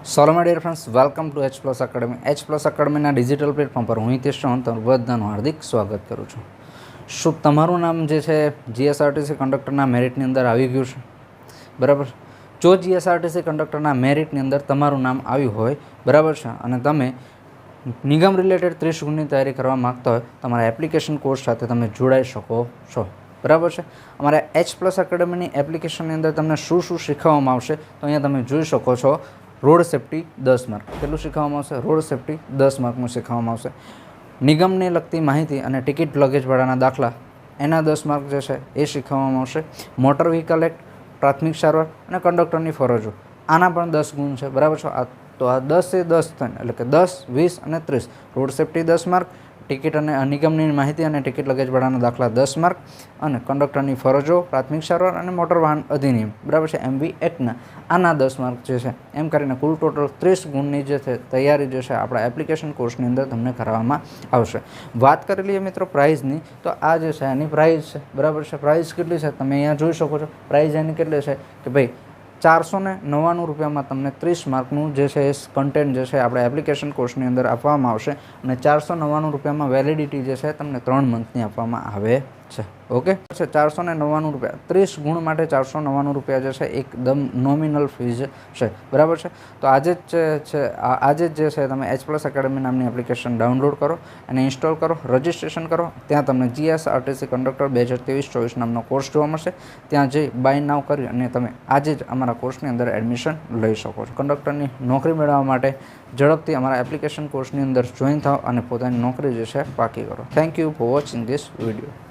Solo my dear friends, welcome to H Plus Academy. H Plus એકેડમીના digital platform પર હું હિતેશ ચૌહાણ તમારું બધાનું હાર્દિક સ્વાગત કરું છું. શું તમારું નામ જે છે જીએસઆરટીસી કંડક્ટરના મેરિટની અંદર આવી ગયું છે? બરાબર. જો જીએસઆરટીસી કંડક્ટરના મેરિટની અંદર તમારું નામ આવ્યું હોય, બરાબર છે, અને તમે નિગમ રિલેટેડ 30 ગુણની તૈયારી કરવા માગતા હોય, તમારા એપ્લિકેશન કોર્સ સાથે તમે જોડાઈ શકો છો. બરાબર છે. અમારા એચ પ્લસ એકેડમીની એપ્લિકેશનની અંદર તમને શું શું શીખવવામાં આવશે તો અહીંયા તમે જોઈ શકો છો. Road safety 10 mark. કેટલું શીખવવામાં આવશે? રોડ સેફ્ટી 10 માર્કનું શીખવવામાં આવશે. નિગમને લગતી માહિતી અને ટિકિટ લગેજવાળાના દાખલા એના 10 માર્ક જે છે એ શીખવવામાં આવશે. મોટર વ્હીકલ એક્ટ, પ્રાથમિક સારવાર અને કંડક્ટરની ફરજો, આના પણ 10 ગુણ છે. બરાબર છે. તો આ 10 એ 10 થઈને એટલે કે 10, 20 અને 30. રોડ સેફ્ટી 10 માર્ક, ટિકિટ અને નિગમની માહિતી અને ટિકિટ લગેજવાળાના દાખલા 10 માર્ક, અને કંડક્ટરની ફરજો, પ્રાથમિક સારવાર અને મોટર વાહન અધિનિયમ, બરાબર છે, MV એક્ટના આના 10 માર્ક જે છે. એમ કરીને કુલ ટોટલ 30 ગુણની જે છે તૈયારી જે છે આપણા એપ્લિકેશન કોર્સની અંદર તમને કરાવવામાં આવશે. વાત કરી લઈએ મિત્રો પ્રાઇઝની, તો આ જે છે એની પ્રાઇઝ છે. બરાબર છે. પ્રાઇઝ કેટલી છે તમે અહીંયા જોઈ શકો છો. પ્રાઇઝ એની કેટલી છે કે ભાઈ 499 રૂપિયામાં તમને 30 માર્કનું જે છે એ કન્ટેન્ટ જે છે આપણે એપ્લિકેશન કોર્સની અંદર આપવામાં આવશે, અને 499 રૂપિયામાં વેલિડિટી જે છે તમને 3 મંથની આપવામાં આવે છે. ઓકે છે. 499 રૂપિયા 30 ગુણ માટે 499 રૂપિયા જે છે એકદમ નોમિનલ ફીઝ છે. બરાબર છે. તો આજે જ જે છે તમે એચ પ્લસ એકેડમી નામની એપ્લિકેશન ડાઉનલોડ કરો અને ઇન્સ્ટોલ કરો, રજિસ્ટ્રેશન કરો. ત્યાં તમને જીએસઆરટીસી કંડક્ટર 2023-24 નામનો કોર્સ જોવા મળશે. ત્યાં જઈ બાય નાવ કરી અને તમે આજે જ અમારા કોર્સની અંદર એડમિશન લઈ શકો છો. કંડક્ટરની નોકરી મેળવવા માટે ઝડપથી અમારા એપ્લિકેશન કોર્સની અંદર જોઈન થાઓ અને પોતાની નોકરી જે છે પાકી કરો. Thank you for watching this video.